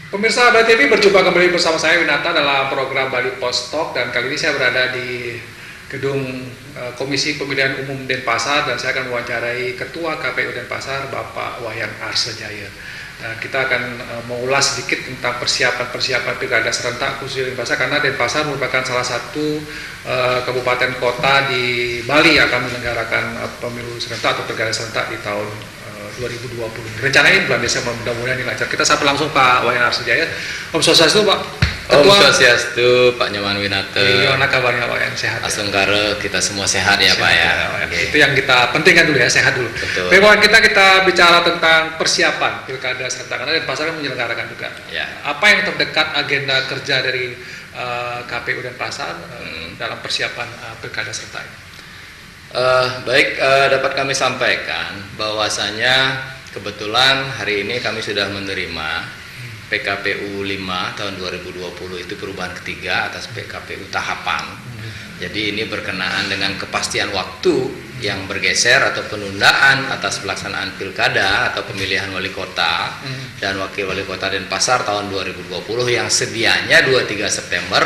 Pemirsa Bali TV, berjumpa kembali bersama saya Winata dalam program Bali Post Talk, dan kali ini saya berada di gedung Komisi Pemilihan Umum Denpasar dan saya akan mewawancarai Ketua KPU Denpasar Bapak Wayan Arsejaya. Nah, kita akan mengulas sedikit tentang persiapan pilkada serentak khusus Denpasar, karena Denpasar merupakan salah satu kabupaten kota di Bali yang akan menyelenggarakan pemilu serentak atau pilkada serentak di tahun 2020. Rencananya bulan Desember, mudah-mudahan ini lancar. Kita sapa langsung Pak Wayan Arsejaya. Om Swastiastu Pak. Om Swastiastu Pak Nyoman Winata. Gimana kabarnya Pak Wayan? Sehat? Asenggara kita semua sehat ya, sehat, Pak ya. Okay. Itu yang kita pentingkan dulu ya, sehat dulu. Betul. Baik Pak, kita bicara tentang persiapan pilkada serentak, karena Denpasar kan menyelenggarakan juga. Ya. Apa yang terdekat agenda kerja dari KPU Denpasar dalam persiapan pilkada serentak ini? Baik, dapat kami sampaikan bahwasanya kebetulan hari ini kami sudah menerima PKPU 5 tahun 2020, itu perubahan ketiga atas PKPU tahapan. Jadi ini berkenaan dengan kepastian waktu yang bergeser atau penundaan atas pelaksanaan pilkada atau pemilihan wali kota dan wakil wali kota Denpasar tahun 2020 yang sedianya 23 September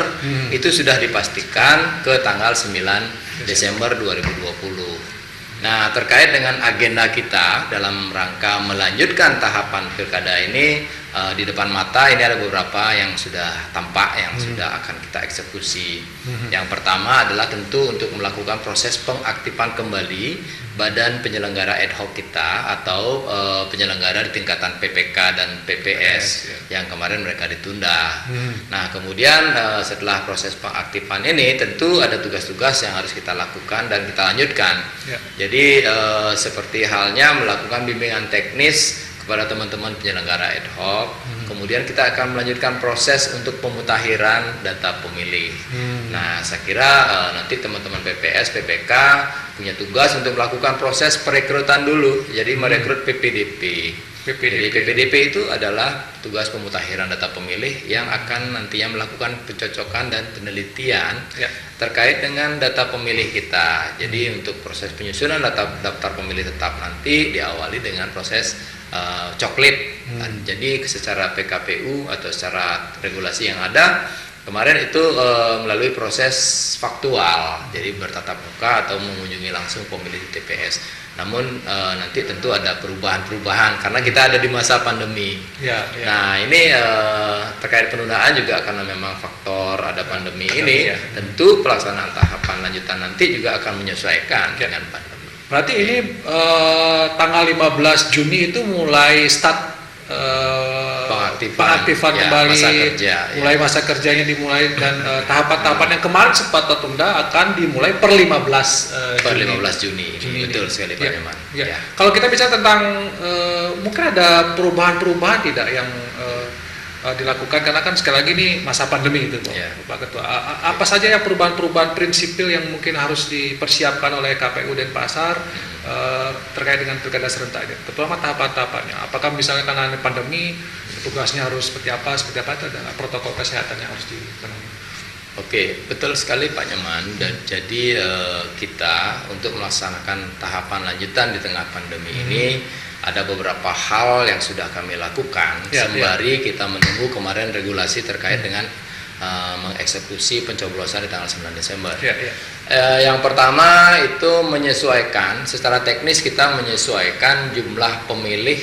itu sudah dipastikan ke tanggal 9 Desember 2020. Nah, terkait dengan agenda kita dalam rangka melanjutkan tahapan pilkada ini, di depan mata ini ada beberapa yang sudah tampak yang sudah akan kita eksekusi. Yang pertama adalah tentu untuk melakukan proses pengaktifan kembali badan penyelenggara ad hoc kita atau penyelenggara di tingkatan PPK dan PPS yang kemarin mereka ditunda. Nah, kemudian setelah proses pengaktifan ini tentu ada tugas-tugas yang harus kita lakukan dan kita lanjutkan. Jadi seperti halnya melakukan bimbingan teknis kepada teman-teman penyelenggara ad hoc. Kemudian kita akan melanjutkan proses untuk pemutakhiran data pemilih. Nah, saya kira nanti teman-teman PPS, PPK punya tugas untuk melakukan proses perekrutan dulu. Jadi merekrut PPDP. Jadi PPDP itu adalah tugas pemutakhiran data pemilih yang akan nantinya melakukan pencocokan dan penelitian terkait dengan data pemilih kita. Jadi untuk proses penyusunan daftar pemilih tetap nanti diawali dengan proses coklit. Jadi secara PKPU atau secara regulasi yang ada kemarin itu melalui proses faktual, jadi bertatap muka atau mengunjungi langsung pemilih di TPS. Namun nanti tentu ada perubahan-perubahan karena kita ada di masa pandemi. Nah, ini terkait penundaan juga karena memang faktor ada pandemi ini, tentu pelaksanaan tahapan lanjutan nanti juga akan menyesuaikan dengan pandemi. Berarti ini tanggal 15 Juni itu mulai start pengaktifan kembali, masa kerja, mulai masa kerjanya dimulai, dan tahapan-tahapan yang kemarin sempat tertunda akan dimulai per 15 Juni. Betul sekali Pak Nyoman. Kalau kita bicara tentang mungkin ada perubahan-perubahan tidak yang dilakukan, karena kan sekali lagi ini masa pandemi itu Pak Ketua. Apa saja ya perubahan-perubahan prinsipil yang mungkin harus dipersiapkan oleh KPU Denpasar terkait dengan pilkada serentak ini, terutama tahapan-tahapannya? Apakah misalnya karena pandemi tugasnya harus seperti apa itu ada protokol kesehatan yang harus dipenuhi? Oke, betul sekali Pak Nyoman. Dan jadi kita untuk melaksanakan tahapan lanjutan di tengah pandemi ini ada beberapa hal yang sudah kami lakukan sembari kita menunggu kemarin regulasi terkait dengan mengeksekusi pencoblosan di tanggal 9 Desember. Yang pertama itu menyesuaikan, secara teknis kita menyesuaikan jumlah pemilih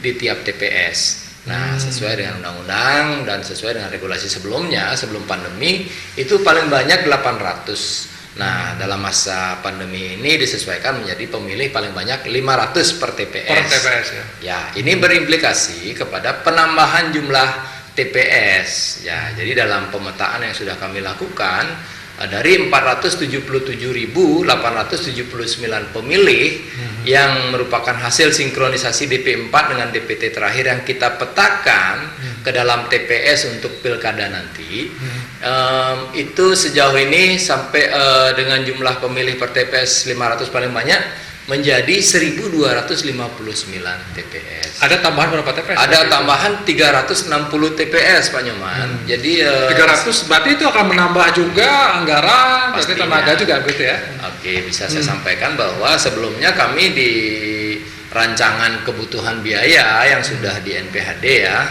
di tiap TPS. Nah, sesuai dengan undang-undang dan sesuai dengan regulasi sebelumnya, sebelum pandemi itu paling banyak 800. Nah, dalam masa pandemi ini disesuaikan menjadi pemilih paling banyak 500 per TPS. Ini berimplikasi kepada penambahan jumlah TPS. Jadi dalam pemetaan yang sudah kami lakukan, dari 477.879 pemilih yang merupakan hasil sinkronisasi DP4 dengan DPT terakhir yang kita petakan ke dalam TPS untuk pilkada nanti, itu sejauh ini sampai dengan jumlah pemilih per TPS 500 paling banyak menjadi 1.259 TPS. Ada tambahan berapa TPS? Ada tambahan 360 TPS Pak Nyoman. Jadi 300 berarti itu akan menambah juga anggaran, berarti pastinya. tenaga juga gitu ya. Oke, bisa saya sampaikan bahwa sebelumnya kami di rancangan kebutuhan biaya yang sudah di NPHD ya,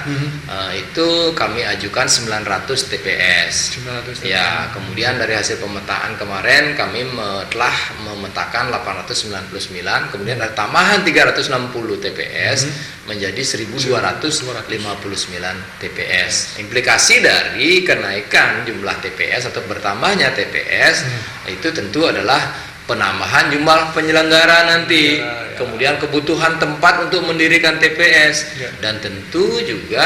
itu kami ajukan 900 TPS. 900 Ya, kemudian dari hasil pemetaan kemarin kami telah memetakan 899, kemudian ada tambahan 360 TPS menjadi 1.259 TPS. Implikasi dari kenaikan jumlah TPS atau bertambahnya TPS itu tentu adalah penambahan jumlah penyelenggara nanti, kemudian kebutuhan tempat untuk mendirikan TPS, dan tentu juga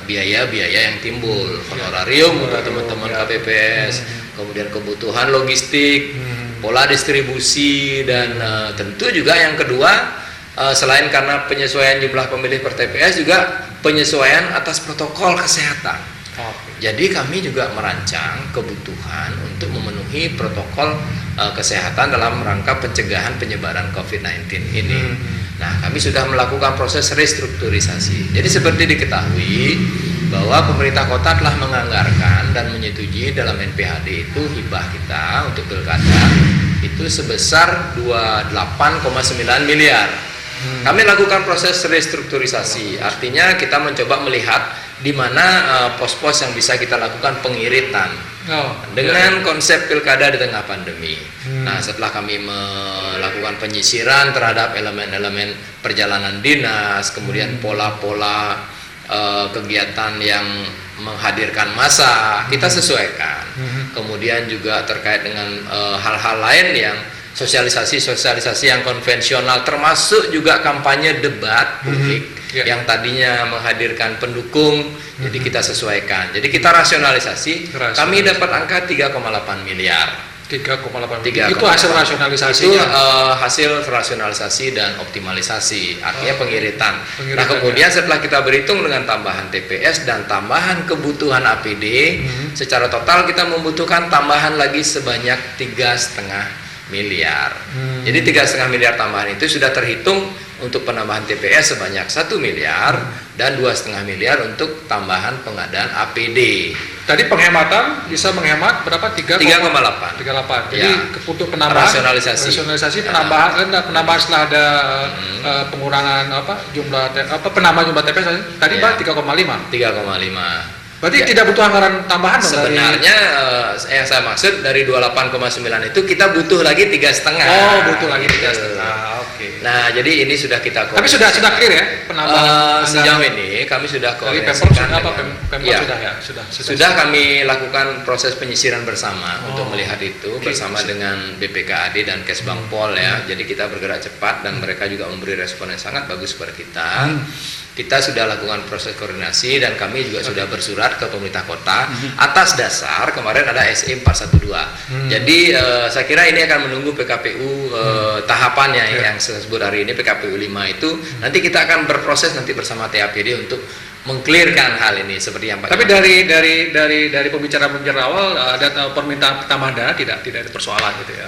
biaya-biaya yang timbul, honorarium untuk teman-teman KPPS, kemudian kebutuhan logistik, pola distribusi, dan tentu juga yang kedua, selain karena penyesuaian jumlah pemilih per TPS, juga penyesuaian atas protokol kesehatan. Jadi kami juga merancang kebutuhan untuk memenuhi protokol kesehatan dalam rangka pencegahan penyebaran COVID-19 ini. Nah, kami sudah melakukan proses restrukturisasi. Jadi seperti diketahui bahwa pemerintah kota telah menganggarkan dan menyetujui dalam NPHD itu hibah kita untuk pilkada itu sebesar 28,9 miliar. Kami lakukan proses restrukturisasi, artinya kita mencoba melihat di mana pos-pos yang bisa kita lakukan pengiritan dengan konsep pilkada di tengah pandemi. Nah, setelah kami melakukan penyisiran terhadap elemen-elemen perjalanan dinas, kemudian pola-pola kegiatan yang menghadirkan massa, kita sesuaikan. Kemudian juga terkait dengan hal-hal lain yang sosialisasi yang konvensional, termasuk juga kampanye debat publik yang tadinya menghadirkan pendukung, jadi kita sesuaikan. Jadi kita rasionalisasi. Kami dapat angka 3,8 miliar. 3,8 miliar. Itu hasil rasionalisasinya. Itu hasil rasionalisasi dan optimalisasi, artinya pengiritan. Nah, kemudian setelah kita berhitung dengan tambahan TPS dan tambahan kebutuhan APD, secara total kita membutuhkan tambahan lagi sebanyak 3,5 miliar. Jadi 3,5 miliar tambahan itu sudah terhitung untuk penambahan TPS sebanyak 1 miliar dan 2,5 miliar untuk tambahan pengadaan APD. Tadi penghematan bisa menghemat berapa? 3,8. 3,8. Jadi Ya. untuk penambahan Rasionalisasi. penambahan setelah ada pengurangan jumlah penambahan jumlah TPS tadi Pak 3,5. 3,5. Berarti tidak butuh anggaran tambahan dong? Sebenarnya yang saya maksud dari 28,9 itu kita butuh lagi 3,5. Oh, butuh lagi 3,5. Oke. Nah, jadi ini sudah kita Tapi sudah clear ya penambahan sejauh ini kami sudah dari koordinasikan sudah kami lakukan proses penyisiran bersama untuk melihat itu bersama dengan BPKAD dan Kesbangpol ya. Jadi kita bergerak cepat dan mereka juga memberi respon yang sangat bagus kepada kita. Kita sudah lakukan proses koordinasi dan kami juga sudah bersurat ke pemerintah kota atas dasar kemarin ada SE 412. Jadi saya kira ini akan menunggu PKPU tahapannya yang saya sebut hari ini PKPU 5 itu nanti kita akan berproses nanti bersama TAPD untuk mengklirkan hal ini seperti yang Pak. Tapi dari pembicaraan awal ada permintaan tambahan dana tidak ada persoalan gitu ya.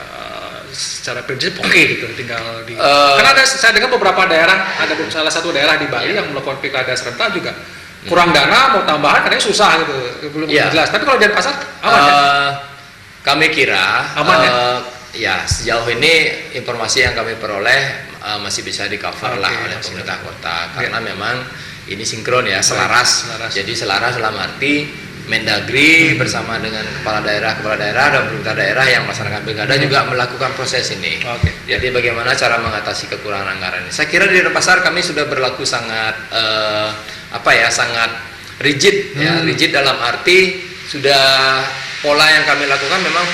Secara prinsip oke gitu, tinggal di karena saya dengar beberapa daerah, ada salah satu daerah di Bali yang melakukan pilkada serentak juga kurang dana, mau tambahan katanya susah gitu, belum jelas. Tapi kalau Denpasar aman ya? Kami kira aman ya sejauh ini informasi yang kami peroleh masih bisa di cover lah oleh pemerintah kota karena memang ini sinkron ya, selaras. Jadi selaras dalam arti Mendagri bersama dengan kepala daerah dan pemerintah daerah yang melaksanakan pilkada juga melakukan proses ini. Jadi bagaimana cara mengatasi kekurangan anggaran ini? Saya kira di Denpasar kami sudah berlaku sangat sangat rigid ya, rigid dalam arti sudah pola yang kami lakukan memang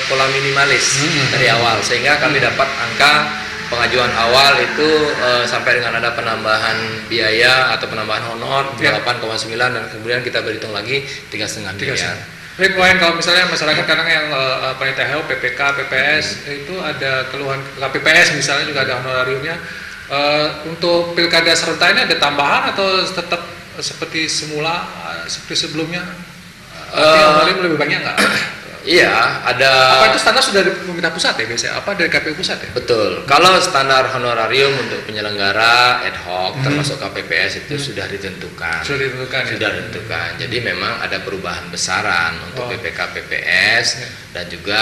pola minimalis dari awal sehingga kami dapat angka pengajuan awal itu sampai dengan ada penambahan biaya atau penambahan honor 8,9 dan kemudian kita berhitung lagi 3,5 miliar. Tapi poin kalau misalnya masyarakat kadang yang panitia PPK, PPS itu ada keluhan KPPS misalnya juga ada honorariumnya. Untuk pilkada serentak ini ada tambahan atau tetap seperti semula seperti sebelumnya? Honorarium lebih banyak nggak? Iya, ada. Apa itu standar sudah dari pemerintah pusat ya biasanya? Apa dari KPU pusat ya? Betul. Kalau standar honorarium untuk penyelenggara ad hoc termasuk KPPS itu sudah ditentukan. Sudah ditentukan ya? Sudah ditentukan. Jadi memang ada perubahan besaran untuk PPK PPS dan juga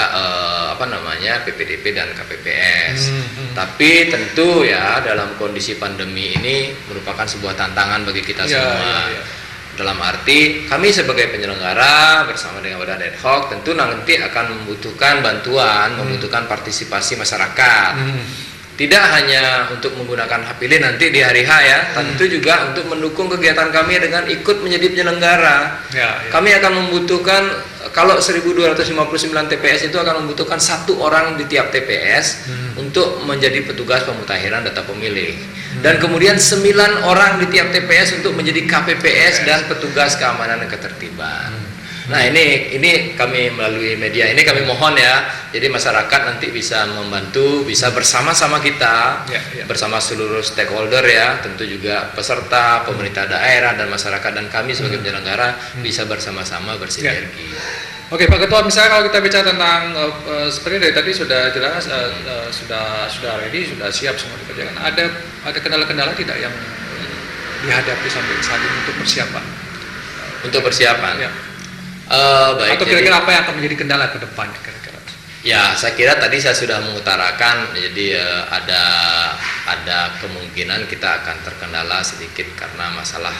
PPDP dan KPPS. Tapi tentu ya dalam kondisi pandemi ini merupakan sebuah tantangan bagi kita semua. Dalam arti kami sebagai penyelenggara bersama dengan badan ad hoc tentu nanti akan membutuhkan bantuan, membutuhkan partisipasi masyarakat. Tidak hanya untuk menggunakan hak pilih nanti di hari H ya, tentu juga untuk mendukung kegiatan kami dengan ikut menjadi penyelenggara. Kami akan membutuhkan, kalau 1259 TPS itu akan membutuhkan 1 orang di tiap TPS untuk menjadi petugas pemutahiran data pemilih. Dan kemudian 9 orang di tiap TPS untuk menjadi KPPS dan petugas keamanan dan ketertiban. Nah ini kami melalui media ini kami mohon ya, jadi masyarakat nanti bisa membantu, bisa bersama-sama kita, bersama seluruh stakeholder ya, tentu juga peserta, pemerintah daerah dan masyarakat dan kami sebagai penyelenggara bisa bersama-sama bersinergi. Oke Pak Ketua, misalnya kalau kita bicara tentang seperti dari tadi sudah jelas, sudah ready, sudah siap semua dikerjakan. Ada kendala-kendala tidak yang dihadapi sampai saat ini untuk persiapan? Untuk persiapan. Baik. Atau kira-kira apa yang akan menjadi kendala ke depan kira-kira? Ya, saya kira tadi saya sudah mengutarakan, jadi ada kemungkinan kita akan terkendala sedikit karena masalah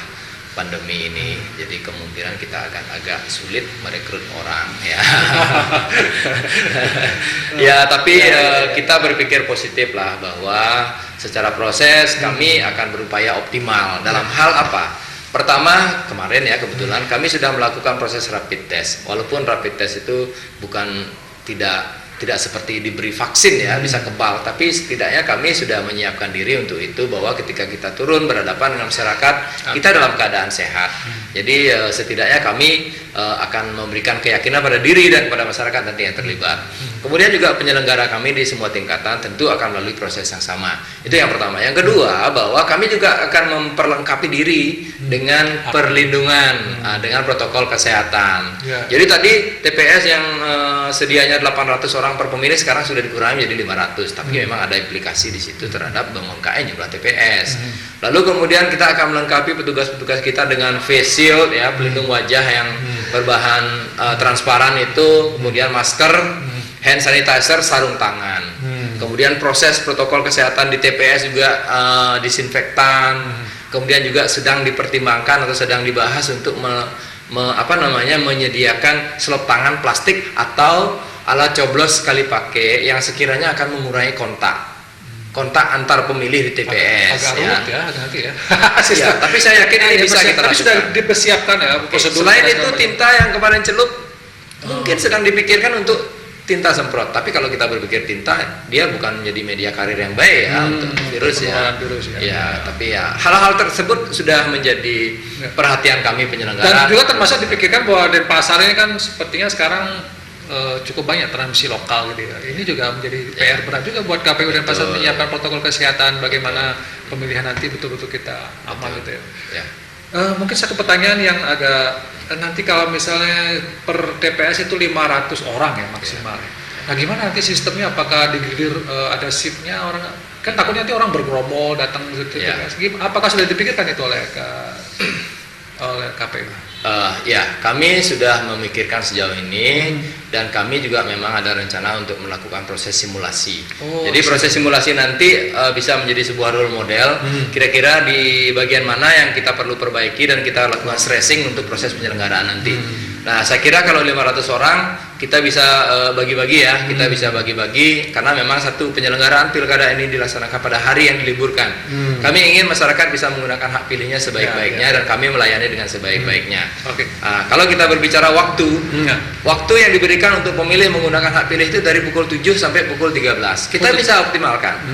pandemi ini. Jadi kemungkinan kita akan agak sulit merekrut orang ya. Ya, tapi kita berpikir positif lah bahwa secara proses kami akan berupaya optimal dalam hal apa? Pertama, kemarin ya kebetulan kami sudah melakukan proses rapid test. Walaupun rapid test itu bukan tidak seperti diberi vaksin ya, bisa kebal, tapi setidaknya kami sudah menyiapkan diri untuk itu, bahwa ketika kita turun berhadapan dengan masyarakat, kita dalam keadaan sehat. Jadi setidaknya kami akan memberikan keyakinan pada diri dan pada masyarakat nanti yang terlibat. Kemudian juga penyelenggara kami di semua tingkatan tentu akan melalui proses yang sama. Itu yang pertama. Yang kedua, bahwa kami juga akan memperlengkapi diri dengan perlindungan, dengan protokol kesehatan. Jadi tadi TPS yang sedianya 800 orang per pemilih sekarang sudah dikurangi menjadi 500. Tapi memang ada implikasi di situ terhadap bengkaknya jumlah TPS. Lalu kemudian kita akan melengkapi petugas-petugas kita dengan face shield ya, pelindung wajah yang berbahan transparan itu, kemudian masker, hand sanitizer, sarung tangan. Kemudian proses protokol kesehatan di TPS juga disinfektan. Kemudian juga sedang dipertimbangkan atau sedang dibahas untuk menyediakan selop tangan plastik atau alat coblos sekali pakai yang sekiranya akan mengurangi kontak antar pemilih di TPS. Agak rumit ya, hati-hati ya. Ya, tapi saya yakin ini bisa kita lakukan. Tapi sudah dipersiapkan ya prosedur. Selain itu tinta yang kemarin celup mungkin sedang dipikirkan untuk tinta semprot. Tapi kalau kita berpikir tinta, dia bukan menjadi media karir yang baik ya untuk virus ya. Ya, tapi ya hal-hal tersebut sudah menjadi perhatian kami penyelenggara. Dan juga termasuk dipikirkan bahwa Denpasar ini kan sepertinya sekarang cukup banyak transmisi lokal gitu ya. Ini juga menjadi PR berat juga buat KPU Denpasar menyiapkan protokol kesehatan, bagaimana pemilihan nanti betul-betul kita aman gitu ya. Mungkin satu pertanyaan yang agak, nanti kalau misalnya per TPS itu 500 orang ya maksimal. Nah gimana nanti sistemnya, apakah digilir ada shiftnya orang, kan takutnya nanti orang bergerombol datang ke TPS. Apakah sudah dipikirkan itu oleh KPU? Ya, kami sudah memikirkan sejauh ini dan kami juga memang ada rencana untuk melakukan proses simulasi. Jadi proses simulasi nanti bisa menjadi sebuah role model. Kira-kira di bagian mana yang kita perlu perbaiki dan kita lakukan stressing untuk proses penyelenggaraan nanti. Nah, saya kira kalau 500 orang kita bisa bagi-bagi ya, kita bisa bagi-bagi karena memang satu penyelenggaraan pilkada ini dilaksanakan pada hari yang diliburkan. Kami ingin masyarakat bisa menggunakan hak pilihnya sebaik-baiknya dan kami melayani dengan sebaik-baiknya. Kalau kita berbicara waktu, waktu yang diberikan untuk pemilih menggunakan hak pilih itu dari pukul 7 sampai pukul 13. Kita bisa optimalkan.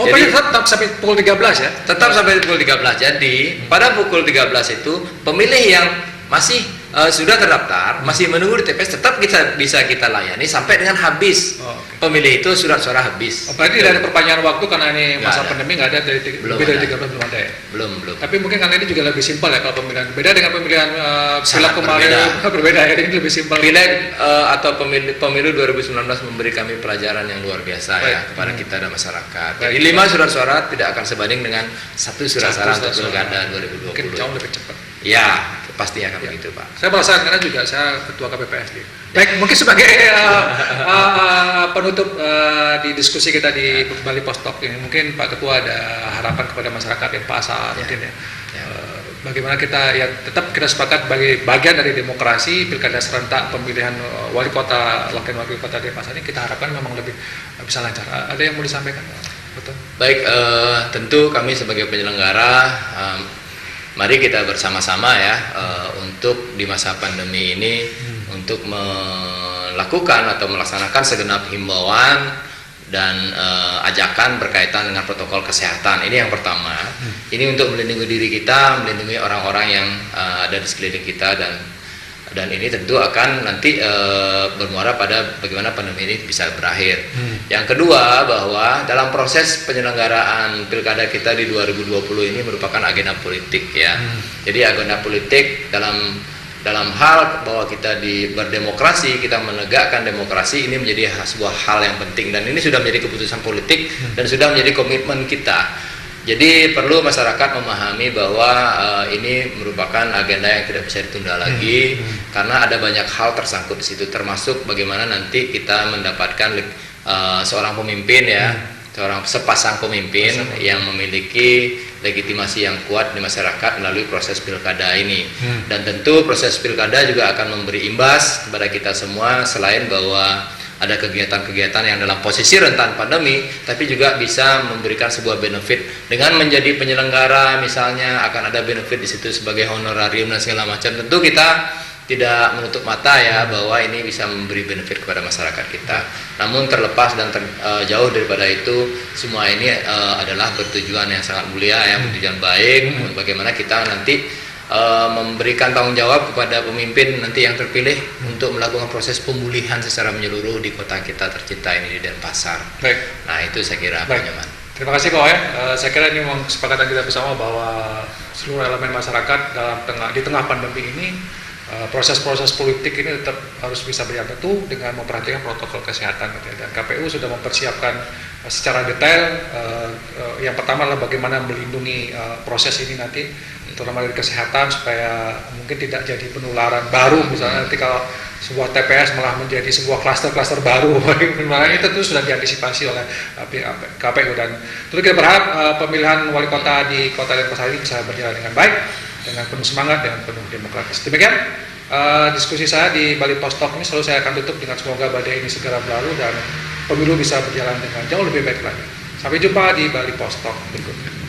Jadi tetap sampai pukul 13 ya? Tetap sampai pukul 13. Jadi pada pukul 13 itu pemilih yang masih sudah terdaftar, masih menunggu di TPS, tetap bisa kita layani sampai dengan habis. Oh, oke. Pemilih itu surat suara habis. Oh, berarti dari perpanjangan waktu karena ini Nggak masa ada. pandemi nggak ada Belum lebih dari ada. 3 bulan belum ada ya. Belum. Tapi mungkin karena ini juga lebih simpel ya kalau pemilihan. Beda dengan pemilihan Sangat pileg kemarin berbeda ya, ini lebih simpel. Pileg atau pemilu 2019 memberi kami pelajaran yang luar biasa ya Baik. kepada kita dan masyarakat. Baik. Jadi 5 surat suara tidak akan sebanding dengan 1 surat suara untuk Satu surat pilkada suara. Mungkin 2020. jauh lebih cepat. Ya, pasti akan begitu, Pak. Saya merasakan karena juga saya ketua KPPSD. Baik, mungkin sebagai penutup di diskusi kita di Bali Postok ini, mungkin Pak Ketua ada harapan kepada masyarakat Denpasar mungkin ya. Bagaimana kita ya tetap kita sepakat bagi bagian dari demokrasi pilkada serentak pemilihan wali kota, wakil kota Denpasar ini kita harapkan memang lebih bisa lancar. Ada yang mau disampaikan? Betul. Baik, tentu kami sebagai penyelenggara mari kita bersama-sama ya untuk di masa pandemi ini untuk melakukan atau melaksanakan segenap himbauan dan ajakan berkaitan dengan protokol kesehatan. Ini yang pertama. Ini untuk melindungi diri kita, melindungi orang-orang yang ada di sekeliling kita dan ini tentu akan nanti bermuara pada bagaimana pandemi ini bisa berakhir. Yang kedua, bahwa dalam proses penyelenggaraan pilkada kita di 2020 ini merupakan agenda politik ya. Jadi agenda politik dalam hal bahwa kita berdemokrasi, kita menegakkan demokrasi, ini menjadi sebuah hal yang penting dan ini sudah menjadi keputusan politik dan sudah menjadi komitmen kita. Jadi perlu masyarakat memahami bahwa ini merupakan agenda yang tidak bisa ditunda lagi karena ada banyak hal tersangkut di situ, termasuk bagaimana nanti kita mendapatkan seorang pemimpin ya, seorang sepasang pemimpin yang memiliki legitimasi yang kuat di masyarakat melalui proses pilkada ini. Dan tentu proses pilkada juga akan memberi imbas kepada kita semua, selain bahwa ada kegiatan-kegiatan yang dalam posisi rentan pandemi, tapi juga bisa memberikan sebuah benefit dengan menjadi penyelenggara, misalnya akan ada benefit di situ sebagai honorarium dan segala macam. Tentu kita tidak menutup mata ya bahwa ini bisa memberi benefit kepada masyarakat kita. Namun terlepas dan jauh daripada itu, semua ini adalah bertujuan yang sangat mulia ya, bertujuan baik. Bagaimana kita nanti memberikan tanggung jawab kepada pemimpin nanti yang terpilih untuk melakukan proses pemulihan secara menyeluruh di kota kita tercinta ini di Denpasar. Baik. Nah itu saya kira Baik. nyaman. Terima kasih Pak ya. Saya kira ini memang kesepakatan kita bersama bahwa seluruh elemen masyarakat di tengah pandemi ini proses-proses politik ini tetap harus bisa berjalan tentu dengan memperhatikan protokol kesehatan gitu ya. Dan KPU sudah mempersiapkan secara detail. Yang pertama adalah bagaimana melindungi proses ini nanti terutama dari kesehatan supaya mungkin tidak jadi penularan baru, misalnya nanti kalau sebuah TPS malah menjadi sebuah klaster-klaster baru. Penularan itu tentu sudah diantisipasi oleh KPU dan tentu kita berharap pemilihan wali kota di Kota Denpasar ini bisa berjalan dengan baik, dengan penuh semangat dan penuh demokratis. Demikian diskusi saya di Bali Postok ini, selalu saya akan tutup dengan semoga badai ini segera berlalu dan pemilu bisa berjalan dengan jauh lebih baik lagi. Sampai jumpa di Bali Postok berikutnya.